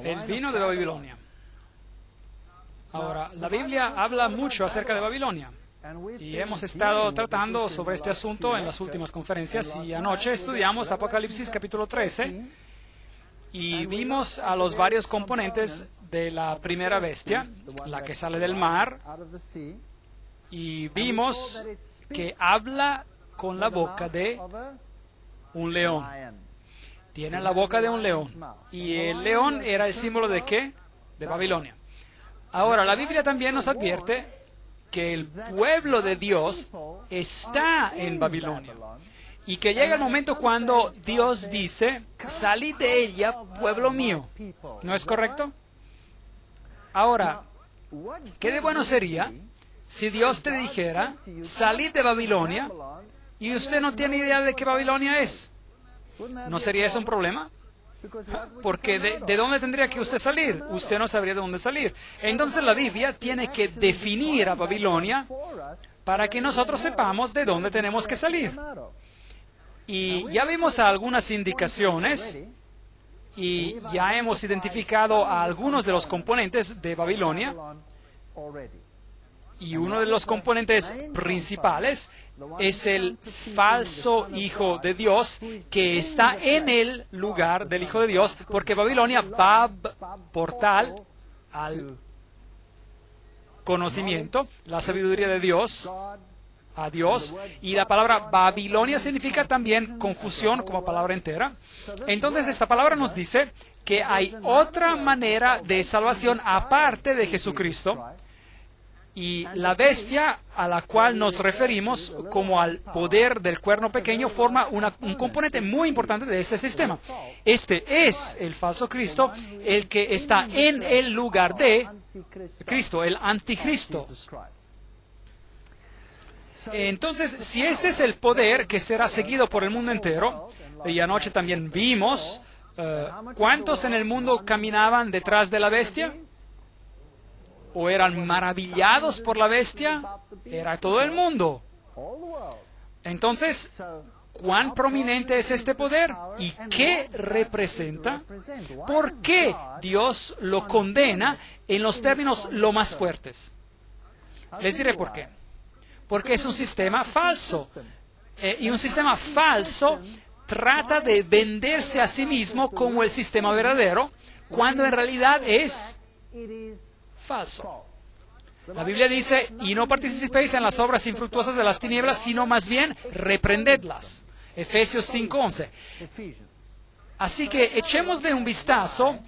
El vino de Babilonia. Ahora, la Biblia habla mucho acerca de Babilonia. Y hemos estado tratando sobre este asunto en las últimas conferencias. Y anoche estudiamos Apocalipsis capítulo 13. Y vimos a los varios componentes de la primera bestia, la que sale del mar. Y vimos que habla con la boca de un león. Tiene la boca de un león. ¿Y el león era el símbolo de qué? De Babilonia. Ahora, la Biblia también nos advierte que el pueblo de Dios está en Babilonia. Y que llega el momento cuando Dios dice, salid de ella, pueblo mío. ¿No es correcto? Ahora, ¿qué de bueno sería si Dios te dijera, salid de Babilonia, y usted no tiene idea de qué Babilonia es? ¿No sería eso un problema? Porque ¿de dónde tendría que usted salir? Usted no sabría de dónde salir. Entonces la Biblia tiene que definir a Babilonia para que nosotros sepamos de dónde tenemos que salir. Y ya vimos algunas indicaciones y ya hemos identificado a algunos de los componentes de Babilonia. Y uno de los componentes principales es el falso Hijo de Dios que está en el lugar del Hijo de Dios, porque Babilonia va portal al conocimiento, la sabiduría de Dios, a Dios, y la palabra Babilonia significa también confusión como palabra entera. Entonces esta palabra nos dice que hay otra manera de salvación aparte de Jesucristo. Y la bestia a la cual nos referimos como al poder del cuerno pequeño forma un componente muy importante de este sistema. Este es el falso Cristo, el que está en el lugar de Cristo, el anticristo. Entonces, si este es el poder que será seguido por el mundo entero, y anoche también vimos cuántos en el mundo caminaban detrás de la bestia, o eran maravillados por la bestia, era todo el mundo. Entonces, ¿cuán prominente es este poder? ¿Y qué representa? ¿Por qué Dios lo condena en los términos lo más fuertes? Les diré por qué. Porque es un sistema falso. Y un sistema falso trata de venderse a sí mismo como el sistema verdadero, cuando en realidad es falso. La Biblia dice, y no participéis en las obras infructuosas de las tinieblas, sino más bien reprendedlas. Efesios 5:11. Así que echémosle un vistazo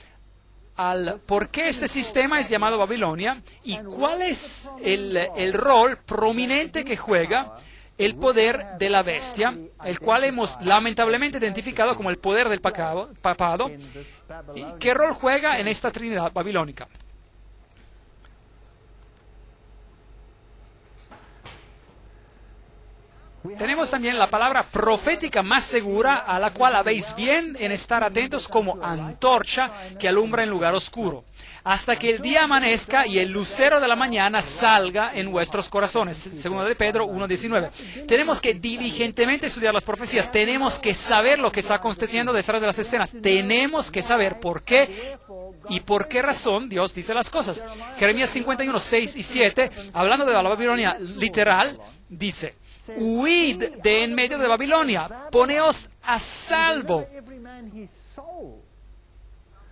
al por qué este sistema es llamado Babilonia y cuál es el rol prominente que juega el poder de la bestia, el cual hemos lamentablemente identificado como el poder del papado. ¿Y qué rol juega en esta Trinidad babilónica? Tenemos también la palabra profética más segura, a la cual habéis bien en estar atentos como antorcha que alumbra en lugar oscuro, hasta que el día amanezca y el lucero de la mañana salga en vuestros corazones. Segundo de Pedro 1:19. Tenemos que diligentemente estudiar las profecías. Tenemos que saber lo que está aconteciendo detrás de las escenas. Tenemos que saber por qué y por qué razón Dios dice las cosas. Jeremías 51, 6 y 7, hablando de la Babilonia literal, dice: huid de en medio de Babilonia, poneos a salvo.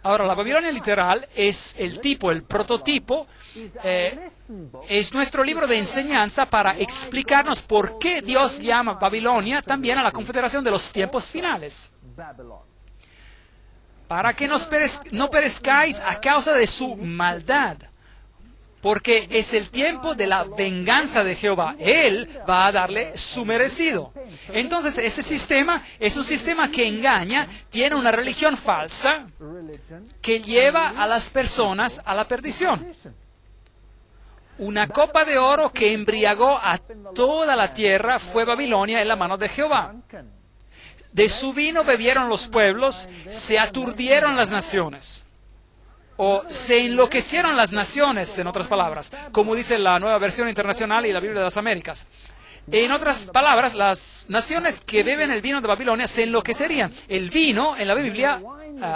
Ahora, la Babilonia literal es el tipo, el prototipo, es nuestro libro de enseñanza para explicarnos por qué Dios llama Babilonia también a la confederación de los tiempos finales. Para que no perezcáis a causa de su maldad, porque es el tiempo de la venganza de Jehová. Él va a darle su merecido. Entonces, ese sistema es un sistema que engaña, tiene una religión falsa que lleva a las personas a la perdición. Una copa de oro que embriagó a toda la tierra fue Babilonia en la mano de Jehová. De su vino bebieron los pueblos, se aturdieron las naciones. O se enloquecieron las naciones, en otras palabras, como dice la Nueva Versión Internacional y la Biblia de las Américas. En otras palabras, las naciones que beben el vino de Babilonia se enloquecerían. El vino, en la Biblia,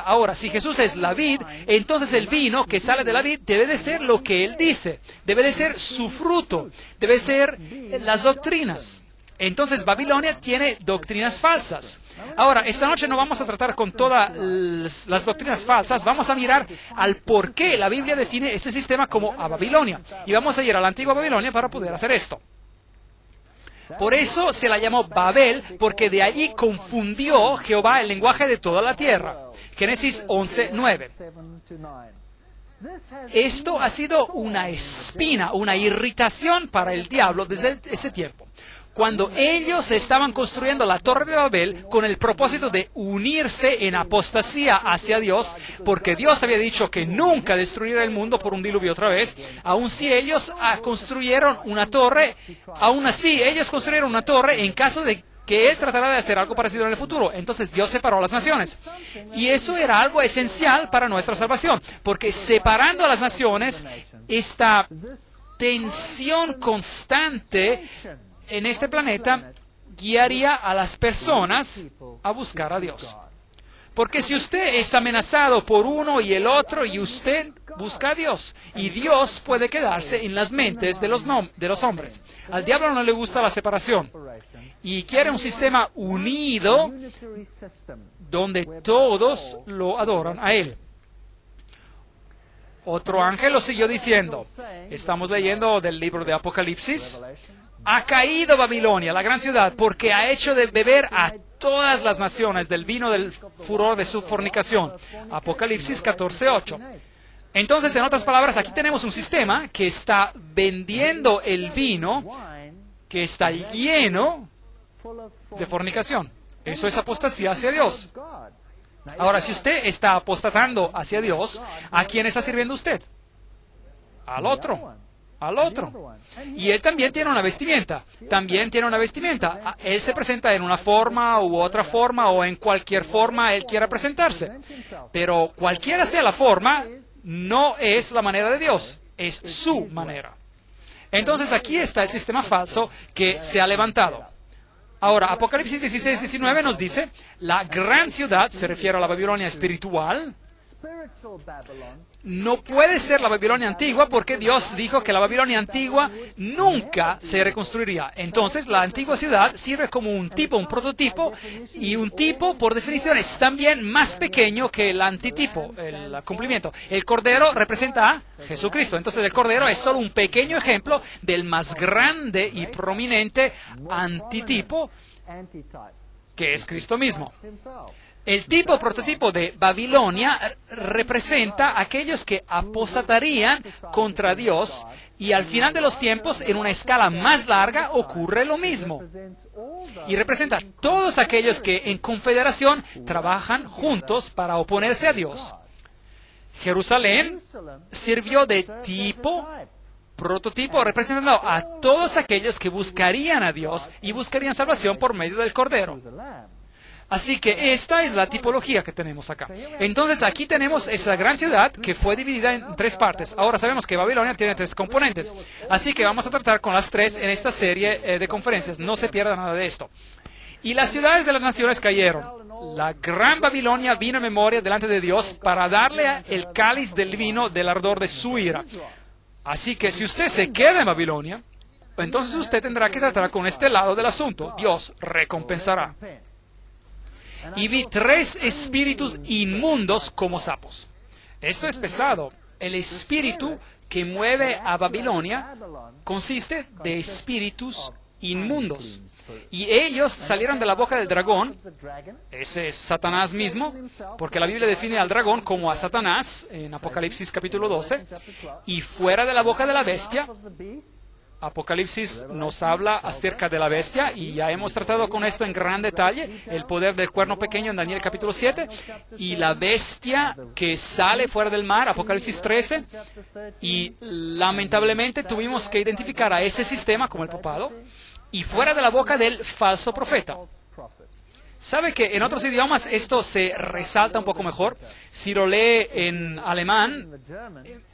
ahora, si Jesús es la vid, entonces el vino que sale de la vid debe de ser lo que Él dice. Debe de ser su fruto. Debe ser las doctrinas. Entonces, Babilonia tiene doctrinas falsas. Ahora, esta noche no vamos a tratar con todas las doctrinas falsas. Vamos a mirar al por qué la Biblia define este sistema como a Babilonia. Y vamos a ir a la antigua Babilonia para poder hacer esto. Por eso se la llamó Babel, porque de allí confundió Jehová el lenguaje de toda la tierra. Génesis 11:9. Esto ha sido una espina, una irritación para el diablo desde ese tiempo. Cuando ellos estaban construyendo la Torre de Babel con el propósito de unirse en apostasía hacia Dios, porque Dios había dicho que nunca destruiría el mundo por un diluvio otra vez, aun si ellos construyeron una torre, aún así ellos construyeron una torre en caso de que Él tratará de hacer algo parecido en el futuro. Entonces Dios separó a las naciones. Y eso era algo esencial para nuestra salvación, porque separando a las naciones, esta tensión constante en este planeta guiaría a las personas a buscar a Dios. Porque si usted es amenazado por uno y el otro, y usted busca a Dios, y Dios puede quedarse en las mentes de los hombres. Al diablo no le gusta la separación, y quiere un sistema unido donde todos lo adoran a Él. Otro ángel lo siguió diciendo. Estamos leyendo del libro de Apocalipsis. Ha caído Babilonia, la gran ciudad, porque ha hecho de beber a todas las naciones del vino del furor de su fornicación. Apocalipsis 14:8. Entonces, en otras palabras, aquí tenemos un sistema que está vendiendo el vino que está lleno de fornicación. Eso es apostasía hacia Dios. Ahora, si usted está apostatando hacia Dios, ¿a quién está sirviendo usted? Al otro. Al otro. Y él también tiene una vestimenta. También tiene una vestimenta. Él se presenta en una forma u otra forma, o en cualquier forma él quiera presentarse. Pero cualquiera sea la forma, no es la manera de Dios. Es su manera. Entonces aquí está el sistema falso que se ha levantado. Ahora, Apocalipsis 16:19 nos dice, la gran ciudad, se refiere a la Babilonia espiritual, no puede ser la Babilonia antigua, porque Dios dijo que la Babilonia antigua nunca se reconstruiría. Entonces, la antigua ciudad sirve como un tipo, un prototipo, y un tipo, por definición, es también más pequeño que el antitipo, el cumplimiento. El Cordero representa a Jesucristo. Entonces, el Cordero es solo un pequeño ejemplo del más grande y prominente antitipo, que es Cristo mismo. El tipo prototipo de Babilonia representa a aquellos que apostatarían contra Dios, y al final de los tiempos, en una escala más larga, ocurre lo mismo. Y representa a todos aquellos que en confederación trabajan juntos para oponerse a Dios. Jerusalén sirvió de tipo prototipo representando a todos aquellos que buscarían a Dios y buscarían salvación por medio del Cordero. Así que esta es la tipología que tenemos acá. Entonces aquí tenemos esa gran ciudad que fue dividida en tres partes. Ahora sabemos que Babilonia tiene tres componentes. Así que vamos a tratar con las tres en esta serie de conferencias. No se pierda nada de esto. Y las ciudades de las naciones cayeron. La gran Babilonia vino en memoria delante de Dios para darle el cáliz del vino del ardor de su ira. Así que si usted se queda en Babilonia, entonces usted tendrá que tratar con este lado del asunto. Dios recompensará. Y vi tres espíritus inmundos como sapos. Esto es pesado. El espíritu que mueve a Babilonia consiste de espíritus inmundos. Y ellos salieron de la boca del dragón. Ese es Satanás mismo, porque la Biblia define al dragón como a Satanás en Apocalipsis capítulo 12. Y fuera de la boca de la bestia, Apocalipsis nos habla acerca de la bestia, y ya hemos tratado con esto en gran detalle, el poder del cuerno pequeño en Daniel capítulo 7, y la bestia que sale fuera del mar, Apocalipsis 13, y lamentablemente tuvimos que identificar a ese sistema como el papado, y fuera de la boca del falso profeta. ¿Sabe que en otros idiomas esto se resalta un poco mejor? Si lo lee en alemán,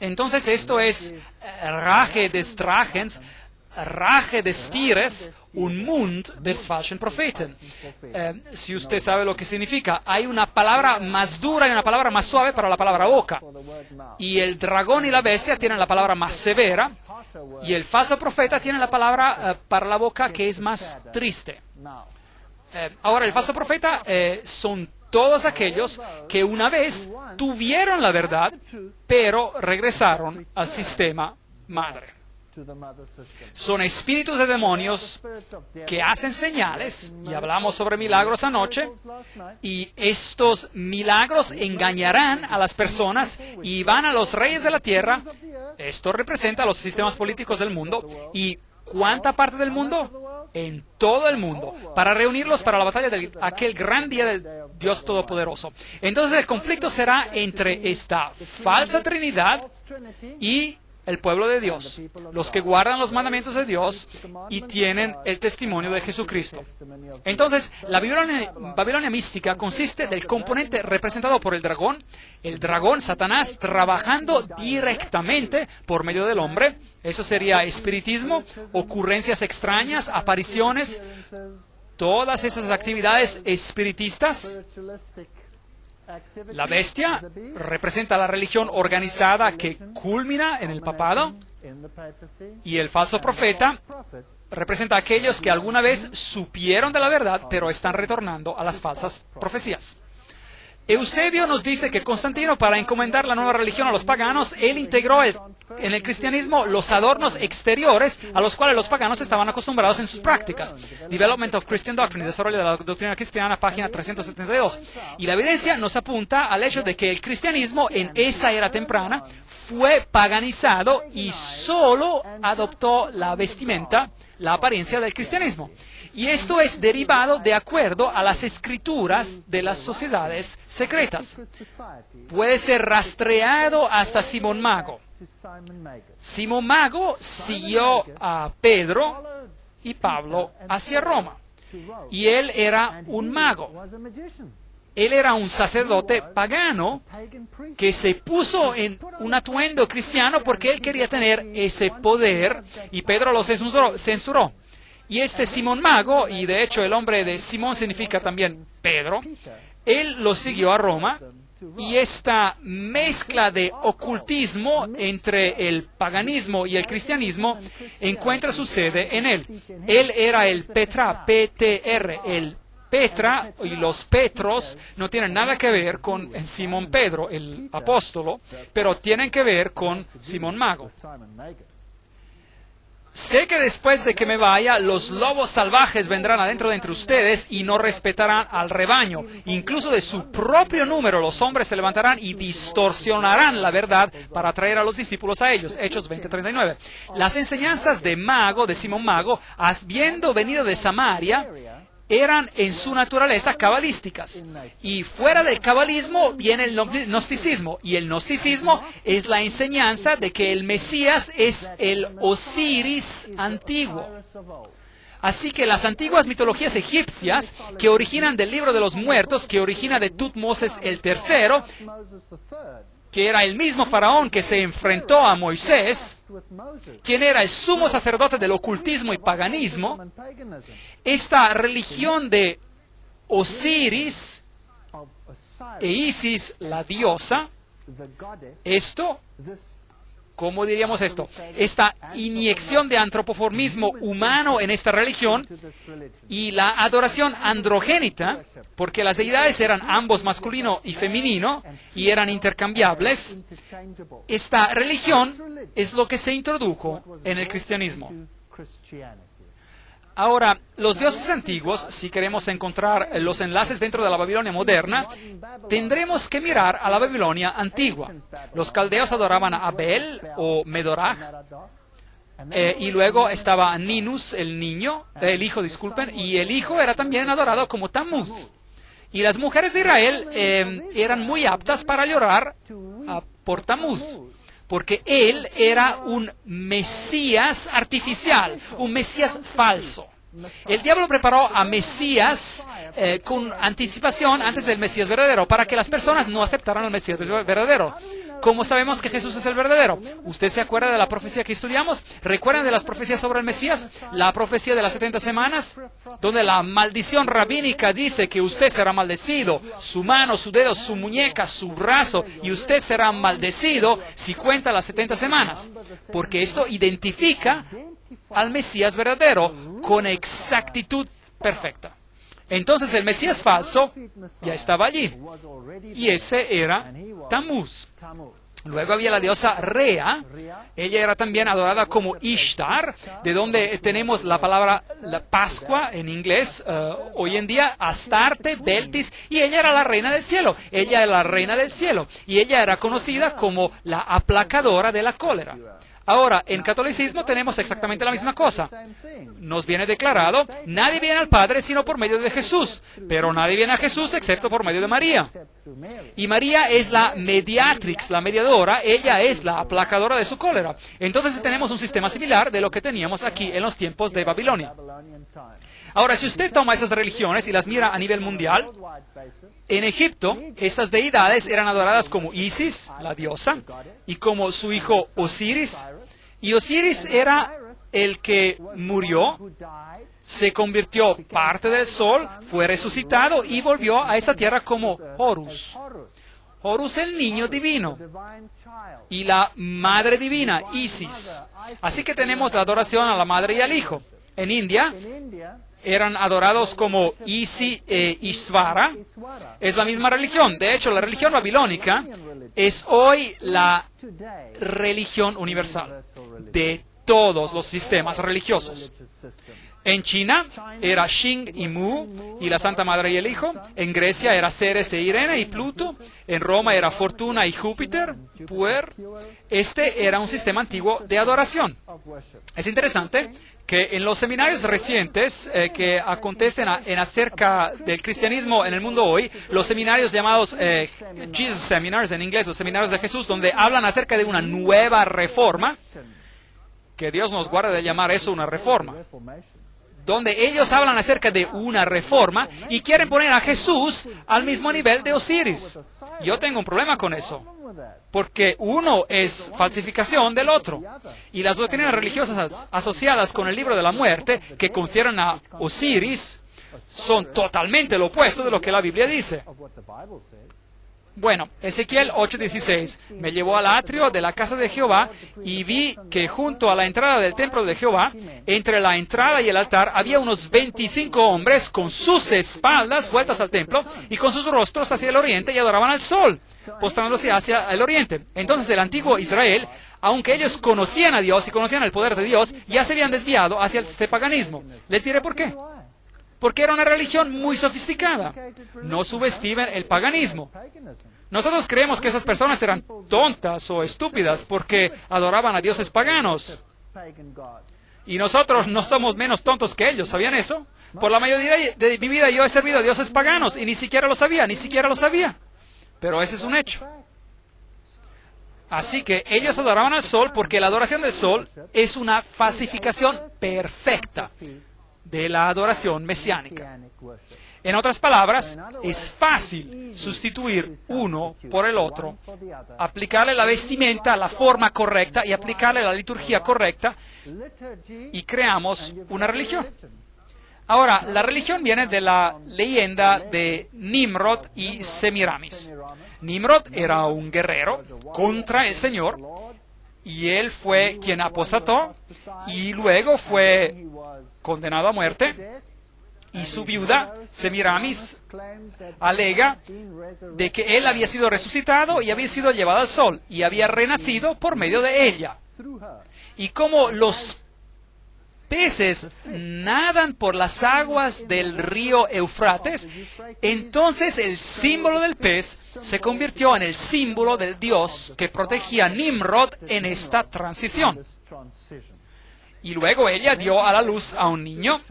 entonces esto es Rache des Drachens, Rache des Tieres und Mund des falschen Propheten. Si usted sabe lo que significa, hay una palabra más dura y una palabra más suave para la palabra boca. Y el dragón y la bestia tienen la palabra más severa, y el falso profeta tiene la palabra para la boca que es más triste. Ahora, el falso profeta son todos aquellos que una vez tuvieron la verdad, pero regresaron al sistema madre. Son espíritus de demonios que hacen señales, y hablamos sobre milagros anoche, y estos milagros engañarán a las personas y van a los reyes de la tierra. Esto representa los sistemas políticos del mundo. ¿Y cuánta parte del mundo? En todo el mundo, para reunirlos para la batalla de aquel gran día del Dios Todopoderoso. Entonces el conflicto será entre esta falsa Trinidad y el pueblo de Dios, los que guardan los mandamientos de Dios y tienen el testimonio de Jesucristo. Entonces, la Babilonia mística consiste del componente representado por el dragón, Satanás, trabajando directamente por medio del hombre. Eso sería espiritismo, ocurrencias extrañas, apariciones, todas esas actividades espiritistas. La bestia representa la religión organizada que culmina en el papado, y el falso profeta representa a aquellos que alguna vez supieron de la verdad, pero están retornando a las falsas profecías. Eusebio nos dice que Constantino, para encomendar la nueva religión a los paganos, él integró en el cristianismo los adornos exteriores a los cuales los paganos estaban acostumbrados en sus prácticas. Development of Christian Doctrine, desarrollo de la doctrina cristiana, página 372. Y la evidencia nos apunta al hecho de que el cristianismo en esa era temprana fue paganizado y solo adoptó la vestimenta, la apariencia del cristianismo. Y esto es derivado de acuerdo a las escrituras de las sociedades secretas. Puede ser rastreado hasta Simón Mago. Simón Mago siguió a Pedro y Pablo hacia Roma. Y él era un mago. Él era un sacerdote pagano que se puso en un atuendo cristiano porque él quería tener ese poder, y Pedro lo censuró. Y este Simón Mago, y de hecho el nombre de Simón significa también Pedro, él lo siguió a Roma, y esta mezcla de ocultismo entre el paganismo y el cristianismo encuentra su sede en él. Él era el Petra, P-T-R, el Petra, y los Petros no tienen nada que ver con Simón Pedro, el apóstolo, pero tienen que ver con Simón Mago. Sé que después de que me vaya, los lobos salvajes vendrán adentro de entre ustedes y no respetarán al rebaño. Incluso de su propio número los hombres se levantarán y distorsionarán la verdad para atraer a los discípulos a ellos. Hechos 20:39. Las enseñanzas de Mago, de Simón Mago, habiendo venido de Samaria, eran en su naturaleza cabalísticas. Y fuera del cabalismo viene el gnosticismo. Y el gnosticismo es la enseñanza de que el Mesías es el Osiris antiguo. Así que las antiguas mitologías egipcias, que originan del libro de los muertos, que origina de Tutmosis el tercero, que era el mismo faraón que se enfrentó a Moisés, quien era el sumo sacerdote del ocultismo y paganismo, esta religión de Osiris e Isis, la diosa, esto, ¿cómo diríamos esto? Esta inyección de antropoformismo humano en esta religión y la adoración androgénita, porque las deidades eran ambos masculino y femenino y eran intercambiables. Esta religión es lo que se introdujo en el cristianismo. Ahora, los dioses antiguos, si queremos encontrar los enlaces dentro de la Babilonia moderna, tendremos que mirar a la Babilonia antigua. Los caldeos adoraban a Abel o Medoraj, y luego estaba Ninus, el hijo, y el hijo era también adorado como Tammuz. Y las mujeres de Israel eran muy aptas para llorar por Tammuz, porque él era un Mesías artificial, un Mesías falso. El diablo preparó a Mesías con anticipación antes del Mesías verdadero, para que las personas no aceptaran al Mesías verdadero. ¿Cómo sabemos que Jesús es el verdadero? ¿Usted se acuerda de la profecía que estudiamos? ¿Recuerdan de las profecías sobre el Mesías? La profecía de las 70 semanas, donde la maldición rabínica dice que usted será maldecido, su mano, su dedo, su muñeca, su brazo, y usted será maldecido si cuenta las 70 semanas. Porque esto identifica al Mesías verdadero con exactitud perfecta. Entonces el Mesías falso ya estaba allí, y ese era Tammuz. Luego había la diosa Rea. Ella era también adorada como Ishtar, de donde tenemos la palabra la Pascua en inglés, hoy en día Astarte, Beltis, y ella era la reina del cielo. Ella era la reina del cielo, y ella era conocida como la aplacadora de la cólera. Ahora, en catolicismo tenemos exactamente la misma cosa. Nos viene declarado, nadie viene al Padre sino por medio de Jesús, pero nadie viene a Jesús excepto por medio de María. Y María es la mediatrix, la mediadora, ella es la aplacadora de su cólera. Entonces tenemos un sistema similar de lo que teníamos aquí en los tiempos de Babilonia. Ahora, si usted toma esas religiones y las mira a nivel mundial, en Egipto, estas deidades eran adoradas como Isis, la diosa, y como su hijo Osiris. Y Osiris era el que murió, se convirtió parte del sol, fue resucitado y volvió a esa tierra como Horus. Horus, el niño divino, y la madre divina, Isis. Así que tenemos la adoración a la madre y al hijo. En India eran adorados como Isi e Ishvara. Es la misma religión. De hecho, la religión babilónica es hoy la religión universal de todos los sistemas religiosos. En China era Xing y Mu y la Santa Madre y el Hijo. En Grecia era Ceres e Irene y Pluto. En Roma era Fortuna y Júpiter, Puer. Este era un sistema antiguo de adoración. Es interesante que en los seminarios recientes que acontecen en acerca del cristianismo en el mundo hoy, los seminarios llamados Jesus Seminars en inglés, los seminarios de Jesús, donde hablan acerca de una nueva reforma, que Dios nos guarde de llamar eso una reforma, donde ellos hablan acerca de una reforma y quieren poner a Jesús al mismo nivel de Osiris. Yo tengo un problema con eso, porque uno es falsificación del otro. Y las doctrinas religiosas asociadas con el libro de la muerte, que consideran a Osiris, son totalmente lo opuesto de lo que la Biblia dice. Bueno, Ezequiel 8:16, me llevó al atrio de la casa de Jehová y vi que junto a la entrada del templo de Jehová, entre la entrada y el altar, había unos 25 hombres con sus espaldas vueltas al templo y con sus rostros hacia el oriente y adoraban al sol, postrándose hacia el oriente. Entonces el antiguo Israel, aunque ellos conocían a Dios y conocían el poder de Dios, ya se habían desviado hacia este paganismo. Les diré por qué. Porque era una religión muy sofisticada. No subestimen el paganismo. Nosotros creemos que esas personas eran tontas o estúpidas porque adoraban a dioses paganos. Y nosotros no somos menos tontos que ellos, ¿sabían eso? Por la mayoría de mi vida yo he servido a dioses paganos y ni siquiera lo sabía, Pero ese es un hecho. Así que ellos adoraban al sol porque la adoración del sol es una falsificación perfecta de la adoración mesiánica. En otras palabras, es fácil sustituir uno por el otro, aplicarle la vestimenta, la forma correcta y aplicarle la liturgia correcta y creamos una religión. Ahora, la religión viene de la leyenda de Nimrod y Semiramis. Nimrod era un guerrero contra el Señor y él fue quien apostató y luego fue condenado a muerte. Y su viuda, Semiramis, alega de que él había sido resucitado y había sido llevado al sol y había renacido por medio de ella. Y como los peces nadan por las aguas del río Eufrates, entonces el símbolo del pez se convirtió en el símbolo del dios que protegía a Nimrod en esta transición. Y luego ella dio a la luz a un niño,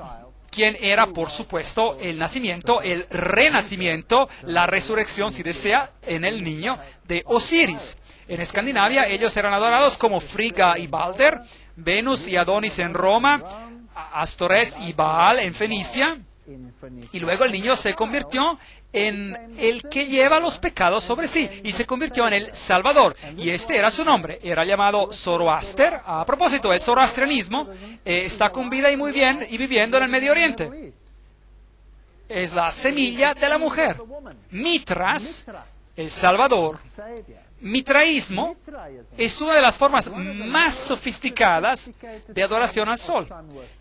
quien era, por supuesto, el nacimiento, el renacimiento, la resurrección, si desea, en el niño de Osiris. En Escandinavia, ellos eran adorados como Frigga y Balder, Venus y Adonis en Roma, Astoreth y Baal en Fenicia, y luego el niño se convirtió en el que lleva los pecados sobre sí, y se convirtió en el Salvador, y este era su nombre, era llamado Zoroaster. A propósito, el zoroastrianismo está con vida y muy bien, y viviendo en el Medio Oriente. Es la semilla de la mujer. Mitras, el Salvador. Mitraísmo es una de las formas más sofisticadas de adoración al sol.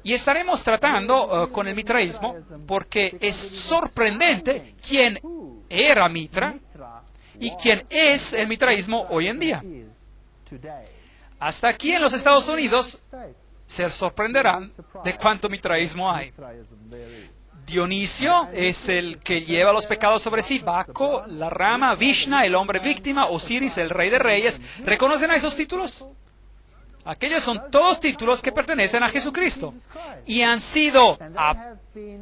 Y estaremos tratando con el mitraísmo porque es sorprendente quién era Mitra y quién es el mitraísmo hoy en día. Hasta aquí en los Estados Unidos se sorprenderán de cuánto mitraísmo hay. Dionisio es el que lleva los pecados sobre sí, Baco, la rama, Vishna, el hombre víctima, Osiris, el rey de reyes. ¿Reconocen a esos títulos? Aquellos son todos títulos que pertenecen a Jesucristo y han sido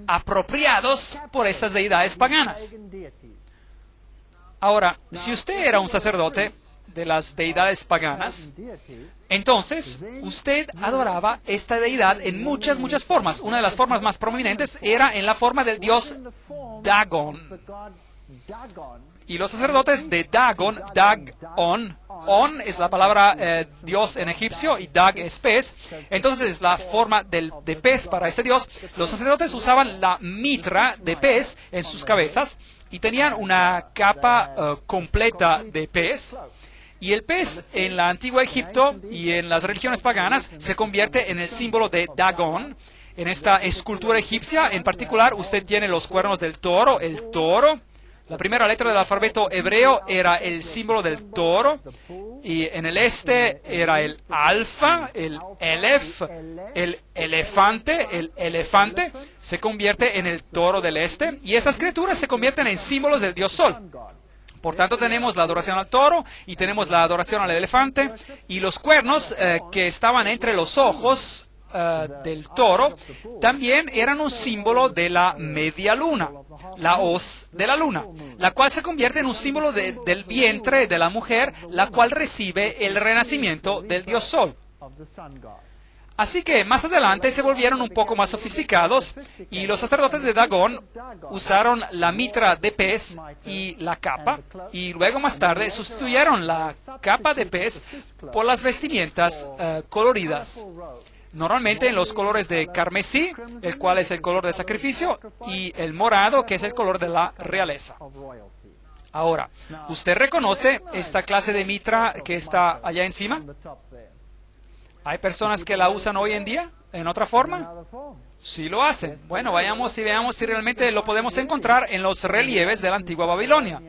apropiados por estas deidades paganas. Ahora, si usted era un sacerdote de las deidades paganas, entonces usted adoraba esta deidad en muchas formas. Una de las formas más prominentes era en la forma del dios Dagon. Y los sacerdotes de Dagon, On es la palabra dios en egipcio y Dag es pez. Entonces es la forma de pez para este dios. Los sacerdotes usaban la mitra de pez en sus cabezas y tenían una capa completa de pez. Y el pez en la antigua Egipto y en las religiones paganas se convierte en el símbolo de Dagon. En esta escultura egipcia, en particular, usted tiene los cuernos del toro, el toro. La primera letra del alfabeto hebreo era el símbolo del toro. Y en el este era el alfa, el elef, el elefante se convierte en el toro del este. Y esas criaturas se convierten en símbolos del dios Sol. Por tanto, tenemos la adoración al toro y tenemos la adoración al elefante y los cuernos que estaban entre los ojos del toro también eran un símbolo de la media luna, la hoz de la luna, la cual se convierte en un símbolo del vientre de la mujer, la cual recibe el renacimiento del dios Sol. Así que más adelante se volvieron un poco más sofisticados y los sacerdotes de Dagon usaron la mitra de pez y la capa y luego más tarde sustituyeron la capa de pez por las vestimentas coloridas. Normalmente en los colores de carmesí, el cual es el color del sacrificio, y el morado, que es el color de la realeza. Ahora, ¿usted reconoce esta clase de mitra que está allá encima? ¿Hay personas que la usan hoy en día en otra forma? Sí lo hacen. Bueno, vayamos y veamos si realmente lo podemos encontrar en los relieves de la antigua Babilonia.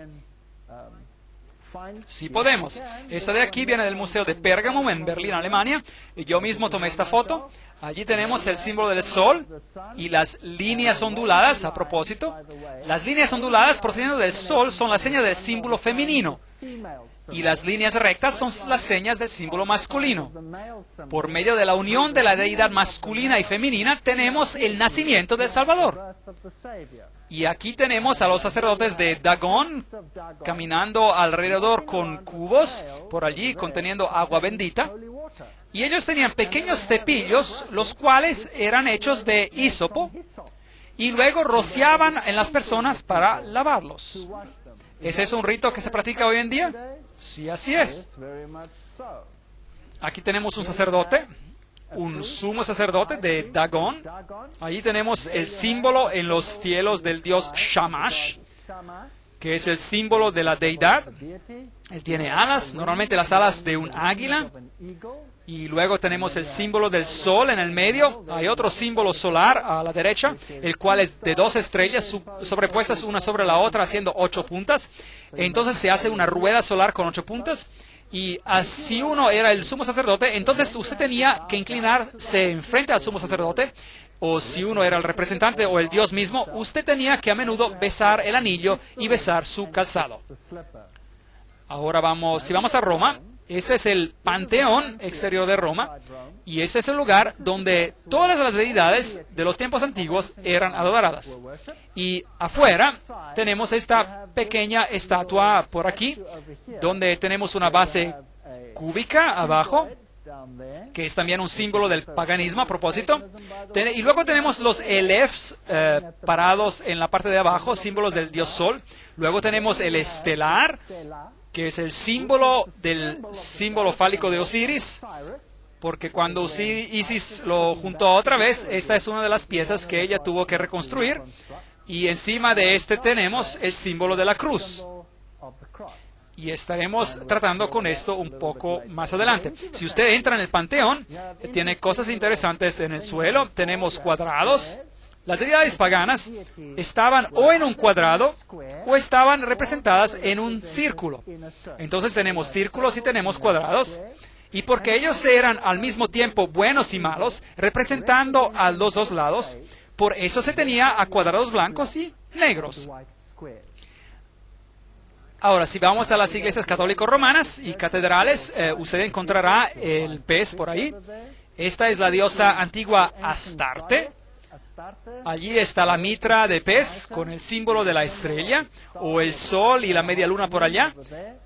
Sí podemos. Esta de aquí viene del Museo de Pérgamo en Berlín, Alemania. Y yo mismo tomé esta foto. Allí tenemos el símbolo del sol y las líneas onduladas. A propósito, las líneas onduladas procediendo del sol son la seña del símbolo femenino. y las líneas rectas son las señas del símbolo masculino. Por medio de la unión de la deidad masculina y femenina tenemos el nacimiento del Salvador. Y aquí tenemos a los sacerdotes de Dagón caminando alrededor con cubos por allí conteniendo agua bendita. Y ellos tenían pequeños cepillos, los cuales eran hechos de hisopo, y luego rociaban en las personas para lavarlos. ¿Es eso un rito que se practica hoy en día? Sí, así es. Aquí tenemos un sacerdote, un sumo sacerdote de Dagón. Allí tenemos el símbolo en los cielos del dios Shamash, que es el símbolo de la deidad. Él tiene alas, normalmente las alas de un águila. Y luego tenemos el símbolo del sol en el medio. Hay otro símbolo solar a la derecha, el cual es de 2 estrellas sobrepuestas una sobre la otra, haciendo 8 puntas. Entonces se hace una rueda solar con 8 puntas. Y si uno era el sumo sacerdote, entonces usted tenía que inclinarse enfrente al sumo sacerdote. O si uno era el representante o el Dios mismo, usted tenía que a menudo besar el anillo y besar su calzado. Ahora si vamos a Roma. Este es el Panteón exterior de Roma, y este es el lugar donde todas las deidades de los tiempos antiguos eran adoradas. Y afuera tenemos esta pequeña estatua por aquí, donde tenemos una base cúbica abajo, que es también un símbolo del paganismo a propósito. Y luego tenemos los elefs parados en la parte de abajo, símbolos del dios Sol. Luego tenemos el estelar, que es el símbolo del símbolo fálico de Osiris, porque cuando Isis lo juntó otra vez, esta es una de las piezas que ella tuvo que reconstruir, y encima de este tenemos el símbolo de la cruz. Y estaremos tratando con esto un poco más adelante. Si usted entra en el Panteón, tiene cosas interesantes en el suelo. Tenemos cuadrados. Las deidades paganas estaban o en un cuadrado o estaban representadas en un círculo. Entonces tenemos círculos y tenemos cuadrados. Y porque ellos eran al mismo tiempo buenos y malos, representando a los dos lados, por eso se tenía a cuadrados blancos y negros. Ahora, si vamos a las iglesias católico-romanas y catedrales, usted encontrará el pez por ahí. Esta es la diosa antigua Astarte. Allí está la mitra de pez con el símbolo de la estrella, o el sol y la media luna por allá.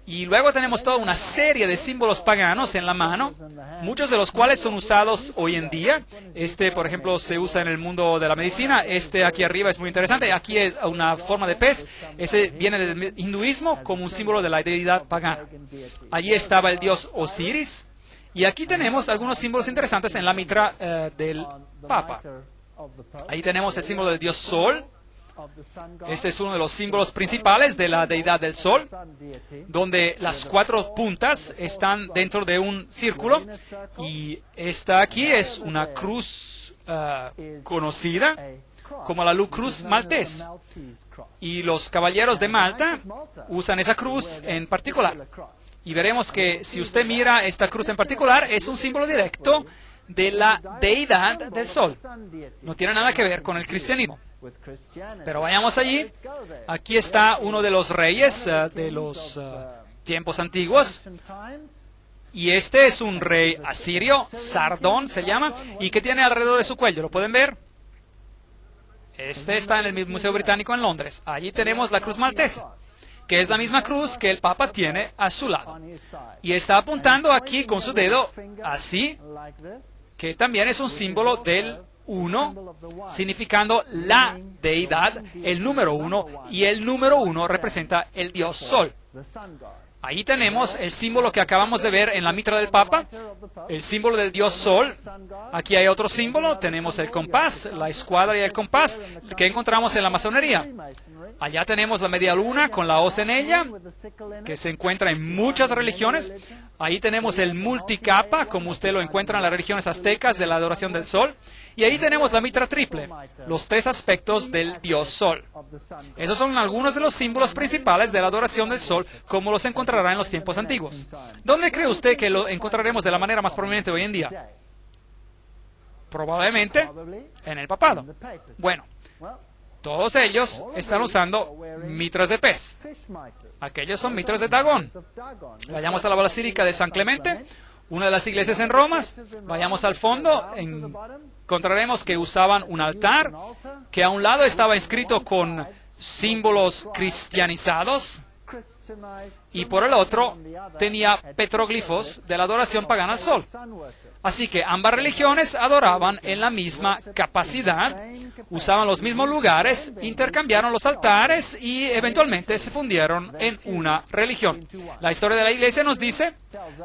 Y luego tenemos toda una serie de símbolos paganos en la mano, muchos de los cuales son usados hoy en día. Este, por ejemplo, se usa en el mundo de la medicina. Este aquí arriba es muy interesante. Aquí es una forma de pez. Ese viene del hinduismo como un símbolo de la deidad pagana. Allí estaba el dios Osiris. Y aquí tenemos algunos símbolos interesantes en la mitra del Papa. Ahí tenemos el símbolo del dios Sol. Este es uno de los símbolos principales de la deidad del Sol, donde las 4 puntas están dentro de un círculo. Y esta aquí es una cruz conocida como la cruz maltés. Y los caballeros de Malta usan esa cruz en particular. Y veremos que si usted mira esta cruz en particular, es un símbolo directo de la deidad del Sol. No tiene nada que ver con el cristianismo. Pero vayamos allí. Aquí está uno de los reyes de los tiempos antiguos. Y este es un rey asirio, Sardón se llama, y que tiene alrededor de su cuello. ¿Lo pueden ver? Este está en el Museo Británico en Londres. Allí tenemos la cruz maltesa, que es la misma cruz que el Papa tiene a su lado. Y está apuntando aquí con su dedo así, que también es un símbolo del 1, significando la deidad, el número 1, y el número 1 representa el dios Sol. Ahí tenemos el símbolo que acabamos de ver en la mitra del Papa, el símbolo del dios Sol. Aquí hay otro símbolo, tenemos el compás, la escuadra y el compás, que encontramos en la masonería. Allá tenemos la media luna con la hoz en ella, que se encuentra en muchas religiones. Ahí tenemos el multicapa, como usted lo encuentra en las religiones aztecas de la adoración del sol. Y ahí tenemos la mitra triple, los 3 aspectos del dios Sol. Esos son algunos de los símbolos principales de la adoración del Sol, como los encontrará en los tiempos antiguos. ¿Dónde cree usted que lo encontraremos de la manera más prominente hoy en día? Probablemente en el papado. Bueno, Todos ellos están usando mitras de pez. Aquellos son mitras de Dagón. Vayamos a la Basílica de San Clemente, una de las iglesias en Roma. Vayamos al fondo, encontraremos que usaban un altar, que a un lado estaba inscrito con símbolos cristianizados, y por el otro tenía petroglifos de la adoración pagana al sol. Así que ambas religiones adoraban en la misma capacidad, usaban los mismos lugares, intercambiaron los altares y eventualmente se fundieron en una religión. La historia de la Iglesia nos dice,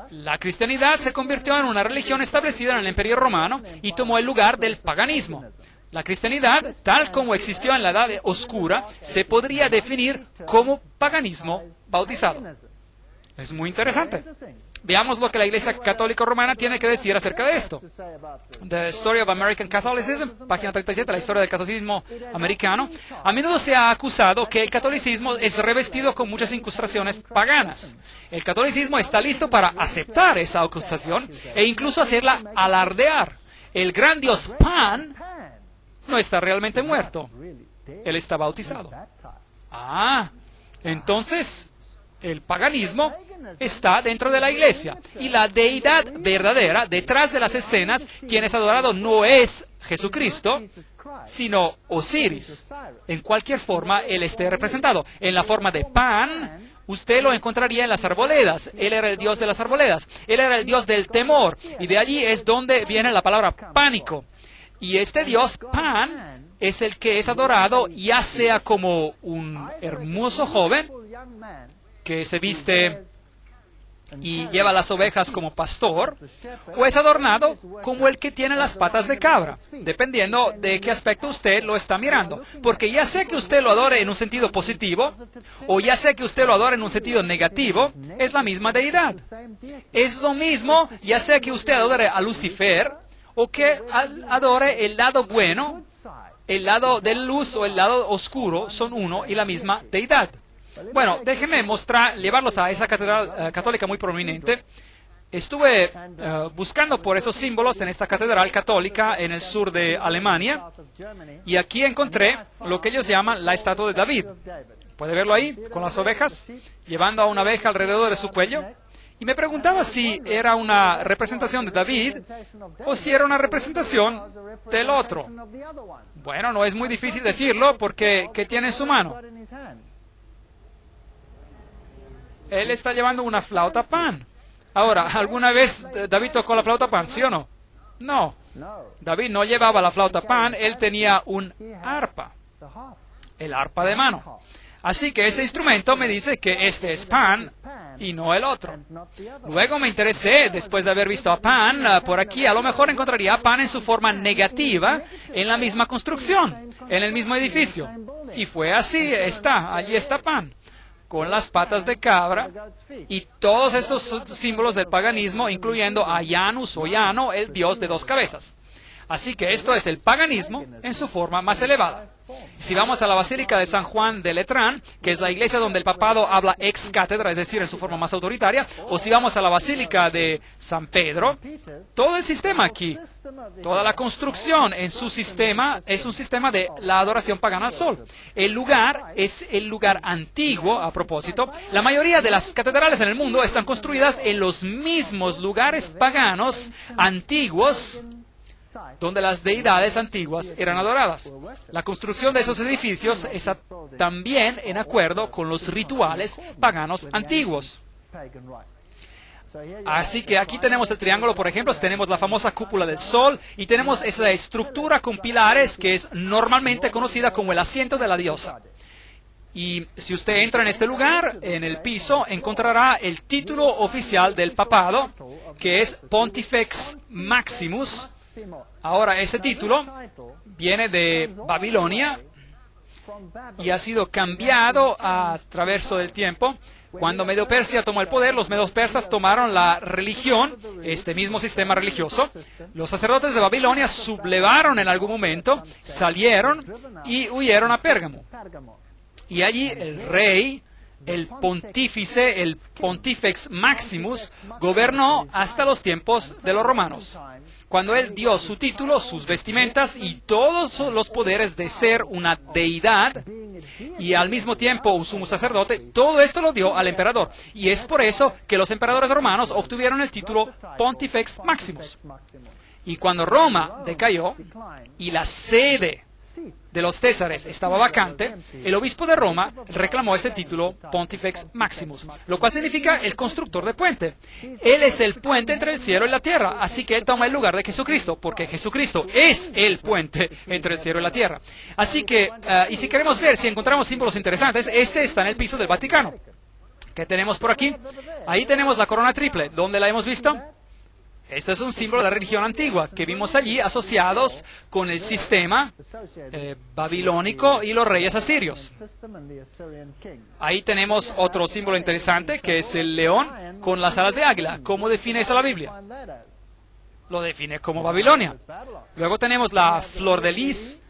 la cristianidad se convirtió en una religión establecida en el Imperio Romano y tomó el lugar del paganismo. La cristianidad, tal como existió en la Edad Oscura, se podría definir como paganismo bautizado. Es muy interesante. Veamos lo que la Iglesia Católica Romana tiene que decir acerca de esto. The Story of American Catholicism, página 37, la historia del catolicismo americano. A menudo se ha acusado que el catolicismo es revestido con muchas incrustaciones paganas. El catolicismo está listo para aceptar esa acusación e incluso hacerla alardear. El gran dios Pan no está realmente muerto. Él está bautizado. Entonces el paganismo está dentro de la iglesia y la deidad verdadera detrás de las escenas, quien es adorado no es Jesucristo, sino Osiris. En cualquier forma él esté representado. En la forma de Pan, usted lo encontraría en las arboledas. Él era el dios de las arboledas. Él era el dios del temor. Y de allí es donde viene la palabra pánico. Y este dios Pan es el que es adorado, ya sea como un hermoso joven que se viste y lleva las ovejas como pastor, o es adornado como el que tiene las patas de cabra, dependiendo de qué aspecto usted lo está mirando. Porque ya sea que usted lo adore en un sentido positivo, o ya sea que usted lo adore en un sentido negativo, es la misma deidad. Es lo mismo, ya sea que usted adore a Lucifer, o que adore el lado bueno, el lado de luz o el lado oscuro, son uno y la misma deidad. Bueno, déjenme llevarlos a esa catedral católica muy prominente. Estuve buscando por esos símbolos en esta catedral católica en el sur de Alemania, y aquí encontré lo que ellos llaman la estatua de David. ¿Puede verlo ahí? Con las ovejas, llevando a una abeja alrededor de su cuello. Y me preguntaba si era una representación de David o si era una representación del otro. Bueno, no es muy difícil decirlo porque ¿qué tiene en su mano? Él está llevando una flauta Pan. Ahora, ¿alguna vez David tocó la flauta Pan, sí o no? No. David no llevaba la flauta Pan, él tenía un arpa. El arpa de mano. Así que ese instrumento me dice que este es Pan y no el otro. Luego me interesé, después de haber visto a Pan, por aquí a lo mejor encontraría a Pan en su forma negativa, en la misma construcción, en el mismo edificio. Y fue así, allí está Pan, con las patas de cabra y todos estos símbolos del paganismo, incluyendo a Janus o Jano, el dios de dos cabezas. Así que esto es el paganismo en su forma más elevada. Si vamos a la Basílica de San Juan de Letrán, que es la iglesia donde el papado habla ex cátedra, es decir, en su forma más autoritaria, o si vamos a la Basílica de San Pedro, todo el sistema aquí, toda la construcción en su sistema es un sistema de la adoración pagana al sol. El lugar es el lugar antiguo, a propósito. La mayoría de las catedrales en el mundo están construidas en los mismos lugares paganos antiguos donde las deidades antiguas eran adoradas. La construcción de esos edificios está también en acuerdo con los rituales paganos antiguos. Así que aquí tenemos el triángulo, por ejemplo, tenemos la famosa cúpula del sol y tenemos esa estructura con pilares que es normalmente conocida como el asiento de la diosa. Y si usted entra en este lugar, en el piso, encontrará el título oficial del papado, que es Pontifex Maximus. Ahora, ese título viene de Babilonia y ha sido cambiado a través del tiempo. Cuando Medio Persia tomó el poder, los medos persas tomaron la religión, este mismo sistema religioso. Los sacerdotes de Babilonia sublevaron en algún momento, salieron y huyeron a Pérgamo. Y allí el rey, el pontífice, el Pontifex Maximus, gobernó hasta los tiempos de los romanos. cuando Él dio su título, sus vestimentas y todos los poderes de ser una deidad y al mismo tiempo un sumo sacerdote, todo esto lo dio al emperador. Y es por eso que los emperadores romanos obtuvieron el título Pontifex Maximus. Y cuando Roma decayó y la sede de los Césares estaba vacante, el obispo de Roma reclamó este título Pontifex Maximus, lo cual significa el constructor de puente. Él es el puente entre el cielo y la tierra, así que él toma el lugar de Jesucristo, porque Jesucristo es el puente entre el cielo y la tierra. Así que, y si queremos ver, si encontramos símbolos interesantes, este está en el piso del Vaticano. ¿Qué tenemos por aquí? Ahí tenemos la corona triple. ¿Dónde la hemos visto? Este es un símbolo de la religión antigua que vimos allí asociados con el sistema babilónico y los reyes asirios. Ahí tenemos otro símbolo interesante que es el león con las alas de águila. ¿Cómo define eso la Biblia? Lo define como Babilonia. Luego tenemos la flor de lis,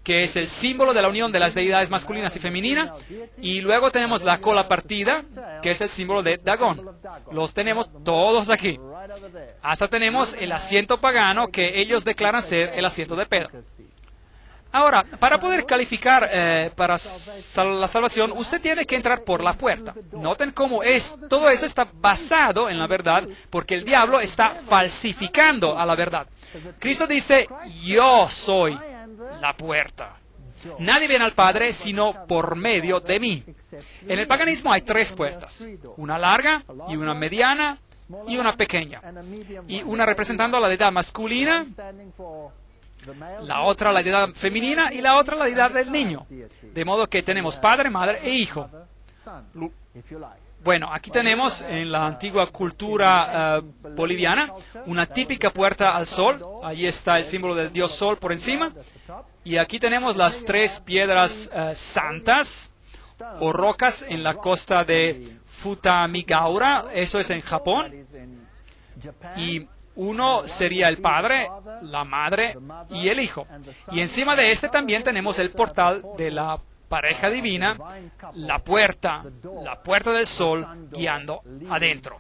que es el símbolo de la unión de las deidades masculinas y femeninas, y luego tenemos la cola partida, que es el símbolo de Dagón. Los tenemos todos aquí. Hasta tenemos el asiento pagano, que ellos declaran ser el asiento de Pedro. Ahora, para poder calificar para la salvación, usted tiene que entrar por la puerta. Noten cómo todo eso está basado en la verdad, porque el diablo está falsificando a la verdad. Cristo dice, yo soy la puerta. Nadie viene al Padre sino por medio de mí. En el paganismo hay tres puertas, una larga y una mediana y una pequeña, y una representando a la deidad masculina, la otra la deidad femenina y la otra la deidad del niño. De modo que tenemos padre, madre e hijo. Bueno, aquí tenemos en la antigua cultura boliviana una típica puerta al sol. Ahí está el símbolo del dios sol por encima. Y aquí tenemos las tres piedras santas o rocas en la costa de Futamigaura. Eso es en Japón. Y uno sería el padre, la madre y el hijo. Y encima de este también tenemos el portal de la pareja divina, la puerta del sol guiando adentro.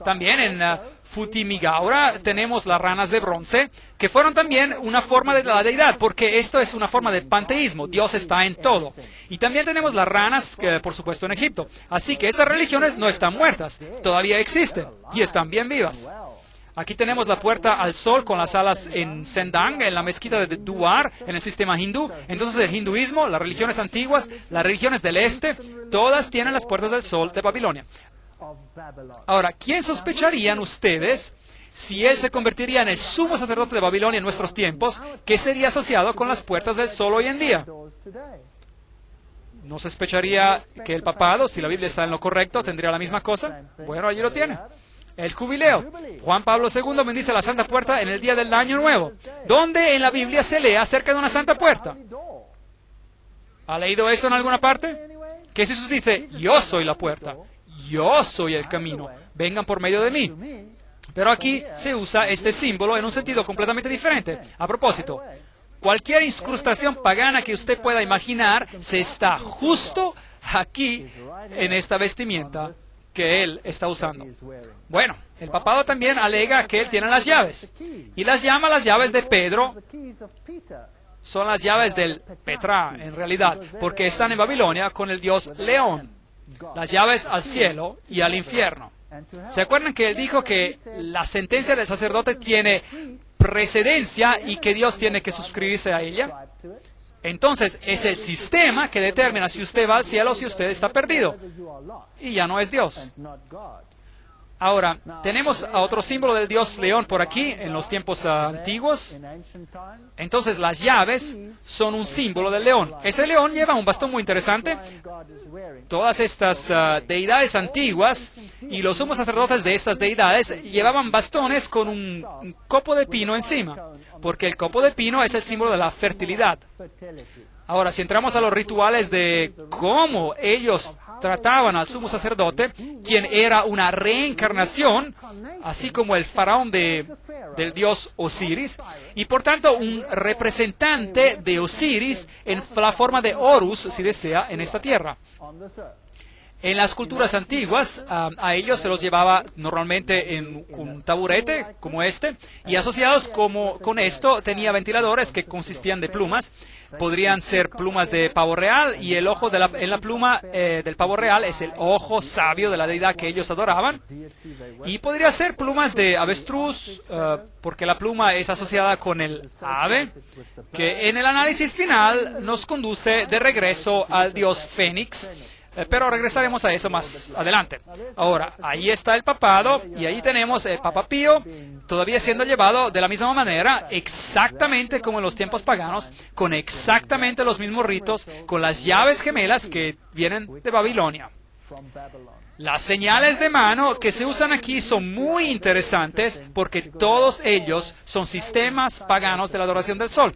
También en Futimigaura tenemos las ranas de bronce, que fueron también una forma de la deidad, porque esto es una forma de panteísmo, Dios está en todo. Y también tenemos las ranas, que, por supuesto, en Egipto. Así que esas religiones no están muertas, todavía existen y están bien vivas. Aquí tenemos la puerta al sol con las alas en Sendang, en la mezquita de Duar, en el sistema hindú. Entonces el hinduismo, las religiones antiguas, las religiones del este, todas tienen las puertas del sol de Babilonia. Ahora, ¿quién sospecharían ustedes si él se convertiría en el sumo sacerdote de Babilonia en nuestros tiempos, que sería asociado con las puertas del sol hoy en día? ¿No sospecharía que el papado, si la Biblia está en lo correcto, tendría la misma cosa? Bueno, allí lo tiene. El jubileo. Juan Pablo II bendice la Santa Puerta en el día del Año Nuevo. ¿Dónde en la Biblia se lee acerca de una Santa Puerta? ¿Ha leído eso en alguna parte? Que Jesús dice, yo soy la puerta, yo soy el camino, vengan por medio de mí. Pero aquí se usa este símbolo en un sentido completamente diferente. A propósito, cualquier incrustación pagana que usted pueda imaginar se está justo aquí en esta vestimenta que él está usando. Bueno, el papado también alega que él tiene las llaves, y las llama las llaves de Pedro. Son las llaves del Petra, en realidad, porque están en Babilonia con el dios León. Las llaves al cielo y al infierno. ¿Se acuerdan que él dijo que la sentencia del sacerdote tiene precedencia y que Dios tiene que suscribirse a ella? Entonces, es el sistema que determina si usted va al cielo o si usted está perdido. Y ya no es Dios. Ahora, tenemos a otro símbolo del dios león por aquí, en los tiempos antiguos. Entonces, las llaves son un símbolo del león. Ese león lleva un bastón muy interesante. Todas estas deidades antiguas y los sumos sacerdotes de estas deidades llevaban bastones con un copo de pino encima, porque el copo de pino es el símbolo de la fertilidad. Ahora, si entramos a los rituales de cómo ellos trataban al sumo sacerdote, quien era una reencarnación, así como el faraón del dios Osiris, y por tanto un representante de Osiris en la forma de Horus, si desea, en esta tierra. En las culturas antiguas, a ellos se los llevaba normalmente en un taburete como este, y asociados con esto tenía ventiladores que consistían de plumas. Podrían ser plumas de pavo real, y el ojo en la pluma del pavo real es el ojo sabio de la deidad que ellos adoraban. Y podría ser plumas de avestruz, porque la pluma es asociada con el ave, que en el análisis final nos conduce de regreso al dios Fénix. Pero regresaremos a eso más adelante. Ahora, ahí está el papado, y ahí tenemos el Papa Pío, todavía siendo llevado de la misma manera, exactamente como en los tiempos paganos, con exactamente los mismos ritos, con las llaves gemelas que vienen de Babilonia. Las señales de mano que se usan aquí son muy interesantes porque todos ellos son sistemas paganos de la adoración del sol.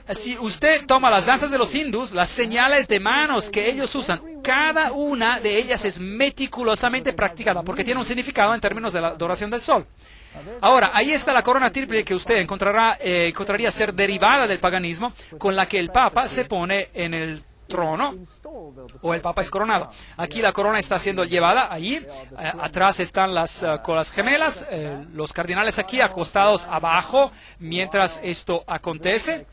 Si usted toma las danzas de los hindús, las señales de manos que ellos usan, cada una de ellas es meticulosamente practicada porque tiene un significado en términos de la adoración del sol. Ahora, ahí está la corona triple que usted encontraría ser derivada del paganismo, con la que el Papa se pone en el trono, o el Papa es coronado. Aquí la corona está siendo llevada, allí, atrás están las colas gemelas, los cardinales aquí acostados abajo mientras esto acontece.